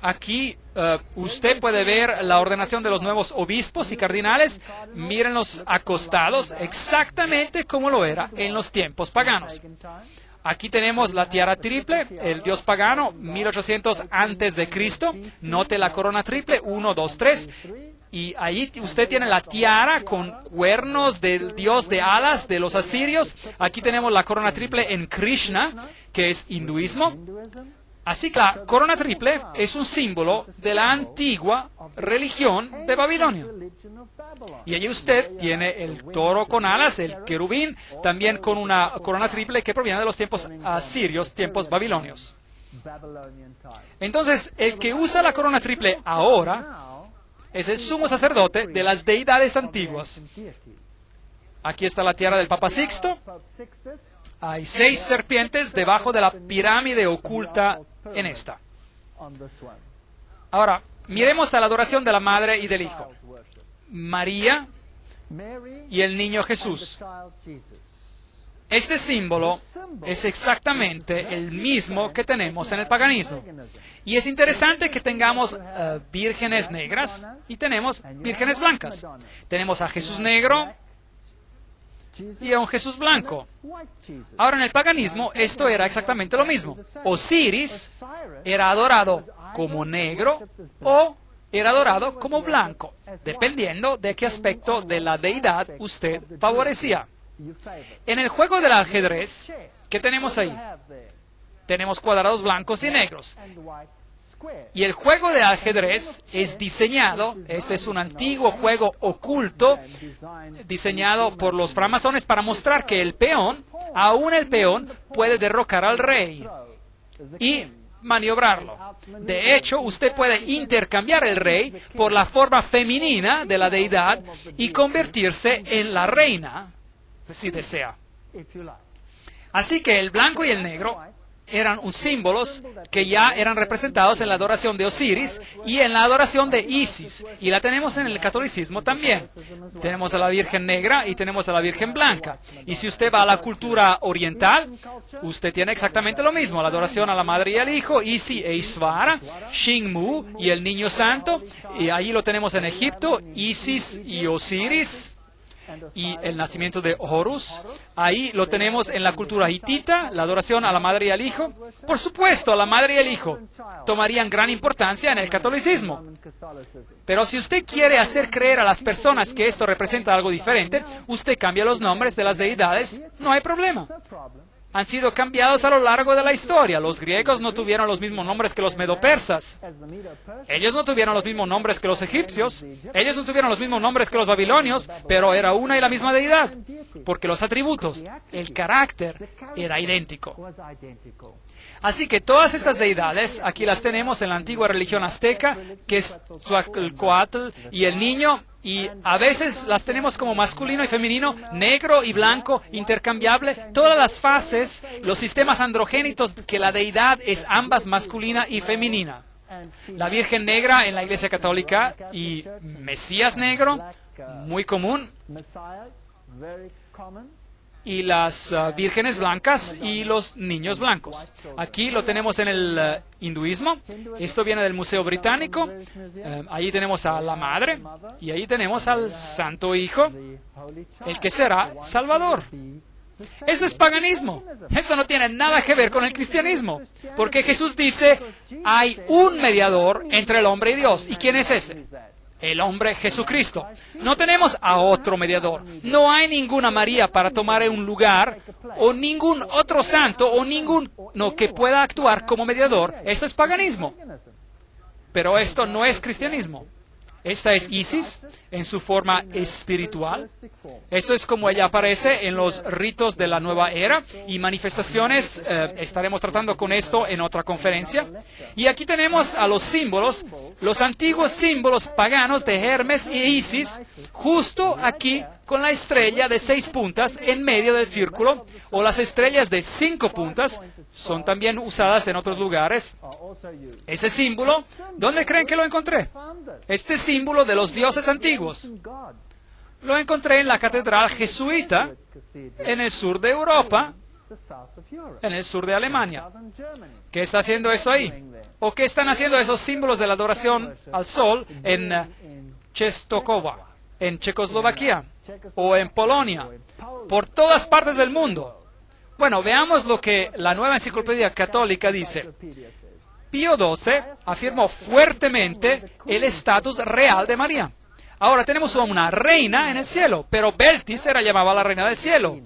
Aquí usted puede ver la ordenación de los nuevos obispos y cardinales. Mírenlos acostados exactamente como lo era en los tiempos paganos. Aquí tenemos la tiara triple, el dios pagano, 1800 antes de Cristo. Note la corona triple, 1, 2, 3. Y ahí usted tiene la tiara con cuernos del dios de alas de los asirios. Aquí tenemos la corona triple en Krishna, que es hinduismo. Así que la corona triple es un símbolo de la antigua religión de Babilonia. Y allí usted tiene el toro con alas, el querubín, también con una corona triple que proviene de los tiempos asirios, tiempos babilonios. Entonces, el que usa la corona triple ahora es el sumo sacerdote de las deidades antiguas. Aquí está la tiara del Papa Sixto. Hay 6 serpientes debajo de la pirámide oculta en esta. Ahora, miremos a la adoración de la Madre y del Hijo. María y el niño Jesús. Este símbolo es exactamente el mismo que tenemos en el paganismo. Y es interesante que tengamos vírgenes negras y tenemos vírgenes blancas. Tenemos a Jesús negro y a un Jesús blanco. Ahora, en el paganismo esto era exactamente lo mismo. Osiris era adorado como negro o era adorado como blanco, dependiendo de qué aspecto de la deidad usted favorecía. En el juego del ajedrez, ¿qué tenemos ahí? Tenemos cuadrados blancos y negros. Y el juego de ajedrez es diseñado, este es un antiguo juego oculto, diseñado por los francmasones para mostrar que el peón, aún el peón, puede derrocar al rey y maniobrarlo. De hecho, usted puede intercambiar el rey por la forma femenina de la deidad y convertirse en la reina, si desea. Así que el blanco y el negro eran símbolos que ya eran representados en la adoración de Osiris y en la adoración de Isis. Y la tenemos en el catolicismo también. Tenemos a la Virgen Negra y tenemos a la Virgen Blanca. Y si usted va a la cultura oriental, usted tiene exactamente lo mismo. La adoración a la Madre y al Hijo, Isis e Isvara, Xingmu y el Niño Santo. Y ahí lo tenemos en Egipto, Isis y Osiris. Y el nacimiento de Horus. Ahí lo tenemos en la cultura hitita, la adoración a la Madre y al Hijo. Por supuesto, la Madre y el Hijo tomarían gran importancia en el catolicismo. Pero si usted quiere hacer creer a las personas que esto representa algo diferente, usted cambia los nombres de las deidades, no hay problema. Han sido cambiados a lo largo de la historia. Los griegos no tuvieron los mismos nombres que los medopersas. Ellos no tuvieron los mismos nombres que los egipcios. Ellos no tuvieron los mismos nombres que los babilonios, pero era una y la misma deidad, porque los atributos, el carácter, era idéntico. Así que todas estas deidades, aquí las tenemos en la antigua religión azteca, que es Tlacoatl y el niño, y a veces las tenemos como masculino y femenino, negro y blanco, intercambiable, todas las fases, los sistemas androgénitos, que la deidad es ambas masculina y femenina. La Virgen Negra en la Iglesia Católica y Mesías Negro, muy común, y las vírgenes blancas y los niños blancos. Aquí lo tenemos en el hinduismo. Esto viene del Museo Británico. Allí tenemos a la Madre y ahí tenemos al Santo Hijo, el que será Salvador. Eso es paganismo. Esto no tiene nada que ver con el cristianismo, porque Jesús dice, hay un mediador entre el hombre y Dios. ¿Y quién es ese? El hombre Jesucristo. No tenemos a otro mediador. No hay ninguna María para tomar un lugar o ningún otro santo o ninguno que pueda actuar como mediador. Eso es paganismo. Pero esto no es cristianismo. Esta es Isis en su forma espiritual. Esto es como ella aparece en los ritos de la nueva era y manifestaciones. Estaremos tratando con esto en otra conferencia. Y aquí tenemos a los símbolos, los antiguos símbolos paganos de Hermes e Isis, justo aquí con la estrella de 6 puntas en medio del círculo, o las estrellas de 5 puntas, son también usadas en otros lugares. Ese símbolo, ¿dónde creen que lo encontré? Este símbolo de los dioses antiguos. Lo encontré en la catedral jesuita en el sur de Europa, en el sur de Alemania. ¿Qué está haciendo eso ahí? ¿O qué están haciendo esos símbolos de la adoración al sol en Czestochowa, en Checoslovaquia o en Polonia? Por todas partes del mundo. Bueno, veamos lo que la Nueva Enciclopedia Católica dice. Pío XII afirmó fuertemente el estatus real de María. Ahora tenemos una reina en el cielo, pero Beltis era llamada la reina del cielo.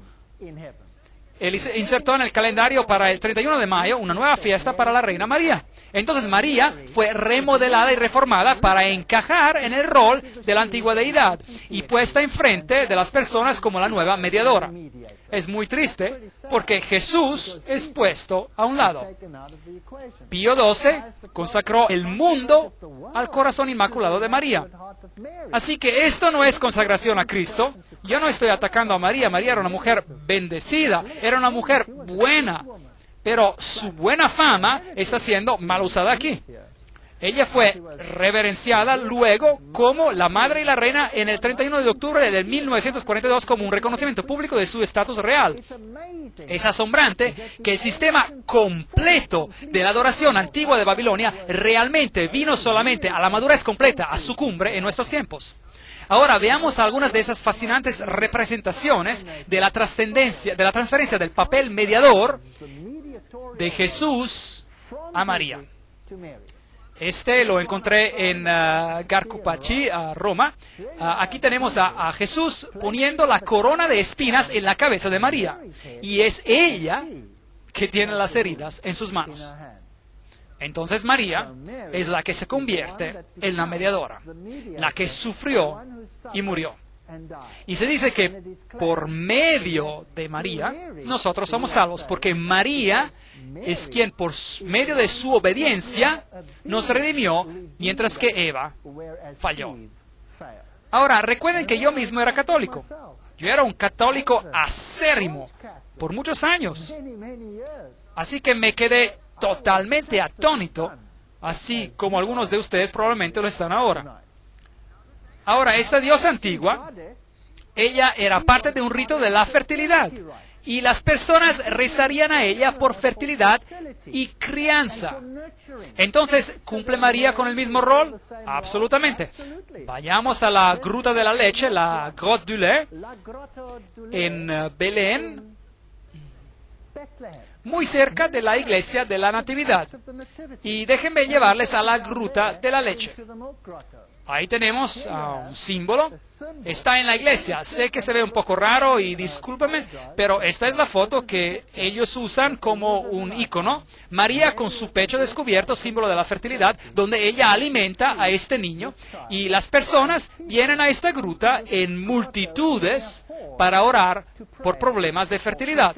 Él insertó en el calendario para el 31 de mayo una nueva fiesta para la reina María. Entonces María fue remodelada y reformada para encajar en el rol de la antigua deidad y puesta enfrente de las personas como la nueva mediadora. Es muy triste porque Jesús es puesto a un lado. Pío XII consagró el mundo al corazón inmaculado de María. Así que esto no es consagración a Cristo. Yo no estoy atacando a María. María era una mujer bendecida, era una mujer buena, pero su buena fama está siendo mal usada aquí. Ella fue reverenciada luego como la madre y la reina en el 31 de octubre de 1942 como un reconocimiento público de su estatus real. Es asombrante que el sistema completo de la adoración antigua de Babilonia realmente vino solamente a la madurez completa, a su cumbre en nuestros tiempos. Ahora veamos algunas de esas fascinantes representaciones de la trascendencia, de la transferencia del papel mediador de Jesús a María. Este lo encontré en Garcupaci, Roma. Aquí tenemos a Jesús poniendo la corona de espinas en la cabeza de María. Y es ella que tiene las heridas en sus manos. Entonces María es la que se convierte en la mediadora, la que sufrió y murió. Y se dice que por medio de María nosotros somos salvos, porque María es quien por medio de su obediencia nos redimió, mientras que Eva falló. Ahora, recuerden que yo mismo era católico. Yo era un católico acérrimo por muchos años. Así que me quedé totalmente atónito, así como algunos de ustedes probablemente lo están ahora. Ahora, esta diosa antigua, ella era parte de un rito de la fertilidad, y las personas rezarían a ella por fertilidad y crianza. Entonces, ¿cumple María con el mismo rol? Absolutamente. Vayamos a la Gruta de la Leche, la Grotte du Lait, en Belén, muy cerca de la iglesia de la Natividad. Y déjenme llevarles a la Gruta de la Leche. Ahí tenemos un símbolo. Está en la iglesia. Sé que se ve un poco raro y discúlpeme, pero esta es la foto que ellos usan como un icono. María con su pecho descubierto, símbolo de la fertilidad, donde ella alimenta a este niño. Y las personas vienen a esta gruta en multitudes para orar por problemas de fertilidad.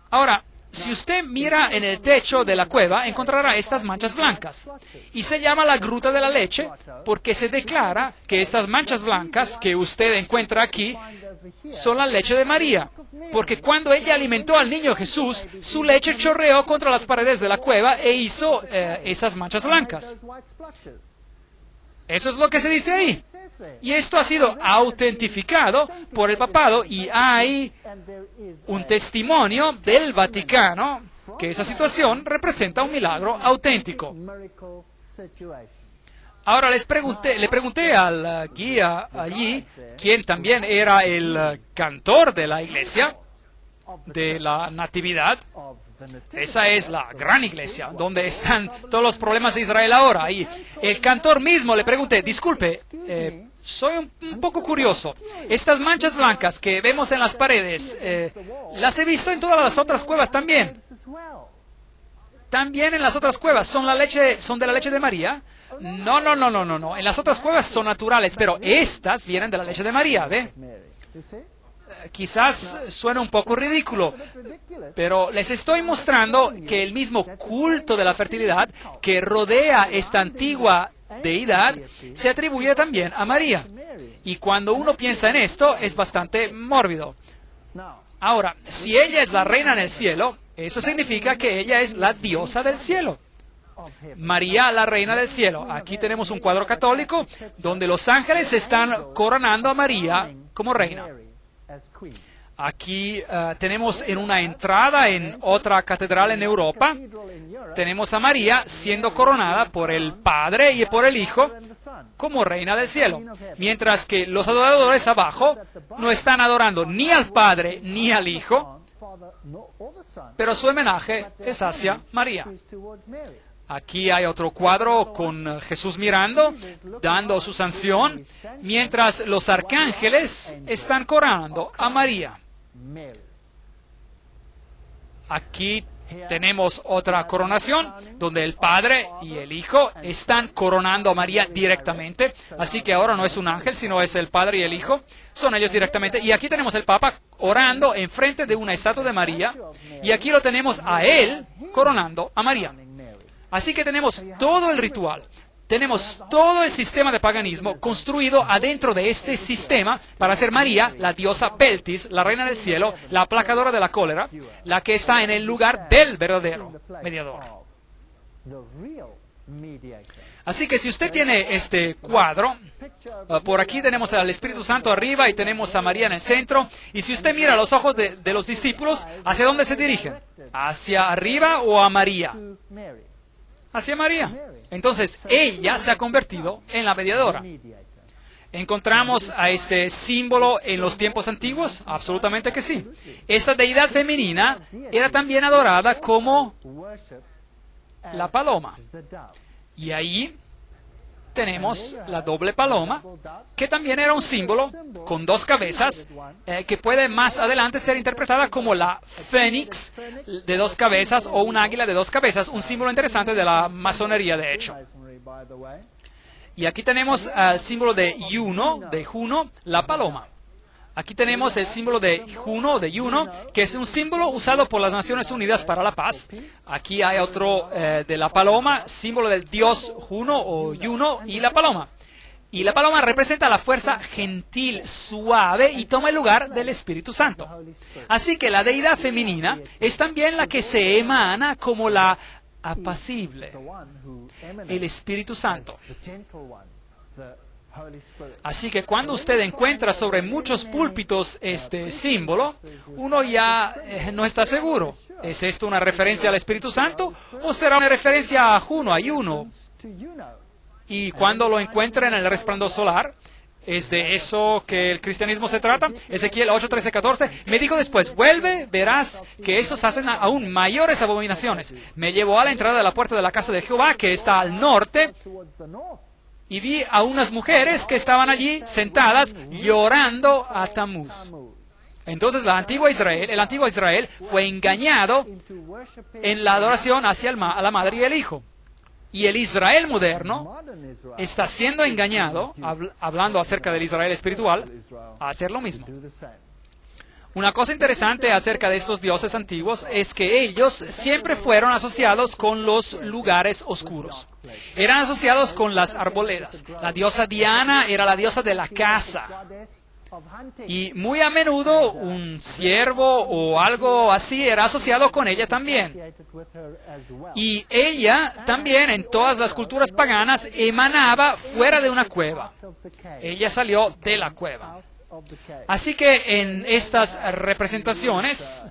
Ahora, si usted mira en el techo de la cueva, encontrará estas manchas blancas. Y se llama la Gruta de la Leche porque se declara que estas manchas blancas que usted encuentra aquí son la leche de María. porque cuando ella alimentó al niño Jesús, su leche chorreó contra las paredes de la cueva e hizo esas manchas blancas. Eso es lo que se dice ahí. Y esto ha sido autentificado por el papado y hay un testimonio del Vaticano que esa situación representa un milagro auténtico. Ahora le pregunté al guía allí, quien también era el cantor de la iglesia de la Natividad. Esa es la gran iglesia, donde están todos los problemas de Israel ahora. Y el cantor mismo le pregunté, disculpe, soy un poco curioso. Estas manchas blancas que vemos en las paredes, las he visto en todas las otras cuevas también. También en las otras cuevas, ¿son de la leche de María? No. En las otras cuevas son naturales, pero estas vienen de la leche de María, ¿ve? Quizás suena un poco ridículo, pero les estoy mostrando que el mismo culto de la fertilidad que rodea esta antigua deidad se atribuye también a María. Y cuando uno piensa en esto, es bastante mórbido. Ahora, si ella es la reina en el cielo, eso significa que ella es la diosa del cielo. María, la reina del cielo. Aquí tenemos un cuadro católico donde los ángeles están coronando a María como reina. Aquí tenemos en una entrada en otra catedral en Europa, tenemos a María siendo coronada por el Padre y por el Hijo como reina del cielo, mientras que los adoradores abajo no están adorando ni al Padre ni al Hijo, pero su homenaje es hacia María. Aquí hay otro cuadro con Jesús mirando, dando su sanción, mientras los arcángeles están coronando a María. Aquí tenemos otra coronación, donde el Padre y el Hijo están coronando a María directamente. Así que ahora no es un ángel, sino es el Padre y el Hijo. Son ellos directamente. Y aquí tenemos el Papa orando enfrente de una estatua de María. Y aquí lo tenemos a él coronando a María. Así que tenemos todo el ritual, tenemos todo el sistema de paganismo construido adentro de este sistema para hacer María la diosa Peltis, la reina del cielo, la aplacadora de la cólera, la que está en el lugar del verdadero mediador. Así que si usted tiene este cuadro, por aquí tenemos al Espíritu Santo arriba y tenemos a María en el centro, y si usted mira los ojos de los discípulos, ¿hacia dónde se dirigen? ¿Hacia arriba o a María? Hacia María. Entonces, ella se ha convertido en la mediadora. ¿Encontramos a este símbolo en los tiempos antiguos? Absolutamente que sí. Esta deidad femenina era también adorada como la paloma. Y ahí tenemos la doble paloma, que también era un símbolo con dos cabezas, que puede más adelante ser interpretada como la fénix de dos cabezas o un águila de dos cabezas, un símbolo interesante de la masonería, de hecho. Y aquí tenemos el símbolo de Juno, la paloma. Aquí tenemos el símbolo de Juno, que es un símbolo usado por las Naciones Unidas para la Paz. Aquí hay otro de la paloma, símbolo del dios Juno o Juno y la paloma. Y la paloma representa la fuerza gentil, suave y toma el lugar del Espíritu Santo. Así que la deidad femenina es también la que se emana como la apacible, el Espíritu Santo. Así que cuando usted encuentra sobre muchos púlpitos este símbolo, uno ya no está seguro. ¿Es esto una referencia al Espíritu Santo o será una referencia a Juno, a Juno? Y cuando lo encuentra en el resplandor solar, ¿es de eso que el cristianismo se trata? Ezequiel 8, 13, 14. Me dijo después, vuelve, verás que estos hacen aún mayores abominaciones. Me llevó a la entrada de la puerta de la casa de Jehová, que está al norte, y vi a unas mujeres que estaban allí sentadas llorando a Tamuz. Entonces el antiguo Israel fue engañado en la adoración hacia a la madre y el hijo. Y el Israel moderno está siendo engañado, hablando acerca del Israel espiritual, a hacer lo mismo. Una cosa interesante acerca de estos dioses antiguos es que ellos siempre fueron asociados con los lugares oscuros. Eran asociados con las arboledas. La diosa Diana era la diosa de la casa. Y muy a menudo un ciervo o algo así era asociado con ella también. Y ella también en todas las culturas paganas emanaba fuera de una cueva. Ella salió de la cueva. Así que en estas representaciones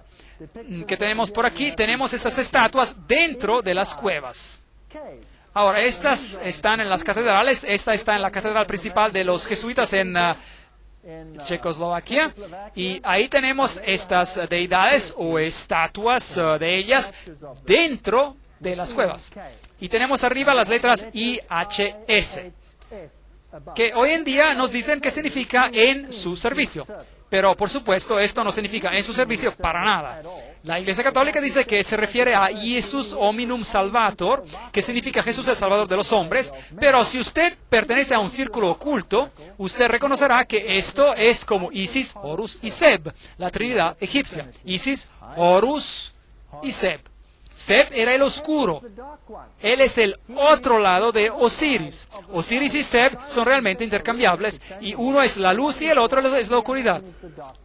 que tenemos por aquí, tenemos estas estatuas dentro de las cuevas. Ahora, estas están en las catedrales. Esta está en la catedral principal de los jesuitas en Checoslovaquia, y ahí tenemos estas deidades o estatuas de ellas dentro de las cuevas. Y tenemos arriba las letras IHS, que hoy en día nos dicen que significa en su servicio. Pero, por supuesto, esto no significa en su servicio para nada. La Iglesia Católica dice que se refiere a Jesus Hominum Salvator, que significa Jesús el Salvador de los hombres, pero si usted pertenece a un círculo oculto, usted reconocerá que esto es como Isis, Horus y Seb, la Trinidad egipcia. Isis, Horus y Seb. Seb era el oscuro. Él es el otro lado de Osiris. Osiris y Seb son realmente intercambiables, y uno es la luz y el otro es la oscuridad.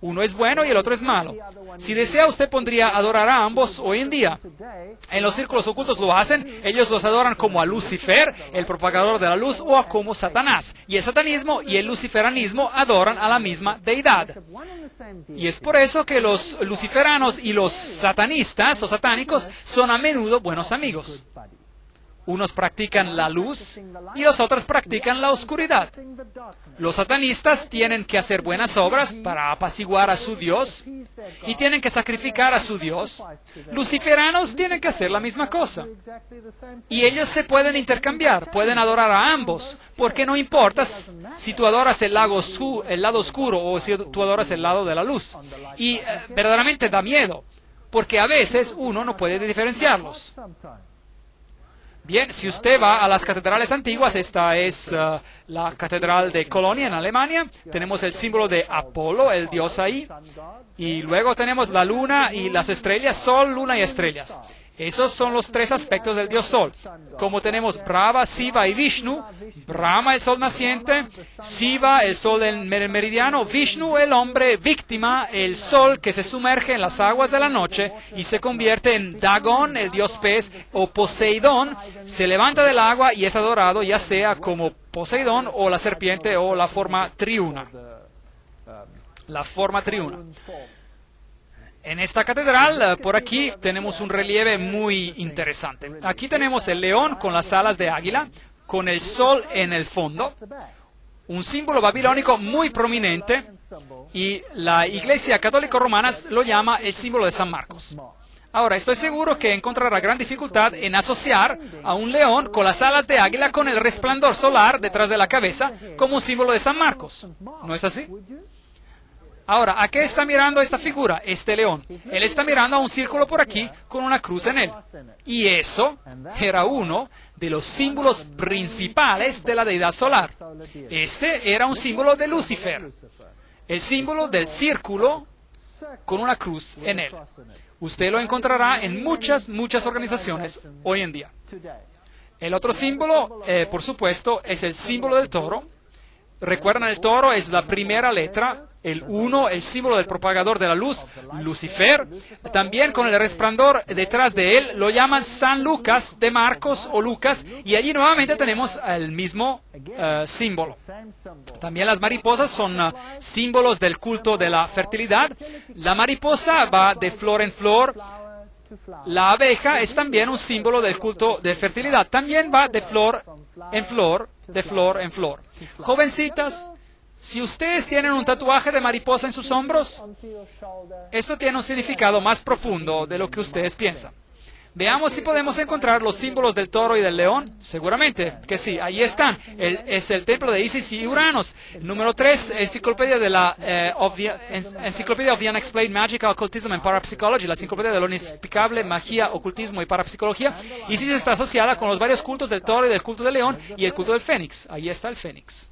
Uno es bueno y el otro es malo. Si desea, usted podría adorar a ambos hoy en día. En los círculos ocultos lo hacen. Ellos los adoran como a Lucifer, el propagador de la luz, o a como Satanás. Y el satanismo y el luciferanismo adoran a la misma deidad. Y es por eso que los luciferanos y los satanistas o satánicos son a menudo buenos amigos. Unos practican la luz y los otros practican la oscuridad. Los satanistas tienen que hacer buenas obras para apaciguar a su Dios y tienen que sacrificar a su Dios. Luciferanos tienen que hacer la misma cosa. Y ellos se pueden intercambiar, pueden adorar a ambos, porque no importa si tú adoras el lado oscuro o si tú adoras el lado de la luz. Y verdaderamente da miedo, porque a veces uno no puede diferenciarlos. Bien, si usted va a las catedrales antiguas, esta es la catedral de Colonia en Alemania, tenemos el símbolo de Apolo, el dios ahí, y luego tenemos la luna y las estrellas, sol, luna y estrellas. Esos son los tres aspectos del dios Sol. Como tenemos Brahma, Shiva y Vishnu, Brahma el sol naciente, Shiva el sol del meridiano, Vishnu el hombre víctima, el sol que se sumerge en las aguas de la noche y se convierte en Dagon, el dios pez, o Poseidón, se levanta del agua y es adorado ya sea como Poseidón o la serpiente o la forma triuna. La forma triuna. En esta catedral, por aquí, tenemos un relieve muy interesante. Aquí tenemos el león con las alas de águila, con el sol en el fondo, un símbolo babilónico muy prominente, y la Iglesia Católica Romana lo llama el símbolo de San Marcos. Ahora, estoy seguro que encontrará gran dificultad en asociar a un león con las alas de águila con el resplandor solar detrás de la cabeza como un símbolo de San Marcos. ¿No es así? Ahora, ¿a qué está mirando esta figura, este león? Él está mirando a un círculo por aquí con una cruz en él. Y eso era uno de los símbolos principales de la deidad solar. Este era un símbolo de Lucifer, el símbolo del círculo con una cruz en él. Usted lo encontrará en muchas organizaciones hoy en día. El otro símbolo, por supuesto, es el símbolo del toro. Recuerdan, el toro es la primera letra, el 1, el símbolo del propagador de la luz, Lucifer. También con el resplandor detrás de él lo llaman San Lucas de Marcos o Lucas, y allí nuevamente tenemos el mismo símbolo. También las mariposas son símbolos del culto de la fertilidad. La mariposa va de flor en flor. La abeja es también un símbolo del culto de fertilidad. También va de flor en flor, de flor en flor. Jovencitas, si ustedes tienen un tatuaje de mariposa en sus hombros, esto tiene un significado más profundo de lo que ustedes piensan. Veamos si podemos encontrar los símbolos del toro y del león. Seguramente que sí, ahí están. Es el templo de Isis y Uranos. Número 3, Enciclopedia de la Encyclopedia of the Unexplained Magic, Occultism and Parapsychology, la enciclopedia de lo inexplicable, magia, ocultismo y parapsicología. Isis está asociada con los varios cultos del toro y del culto del león y el culto del fénix. Ahí está el fénix.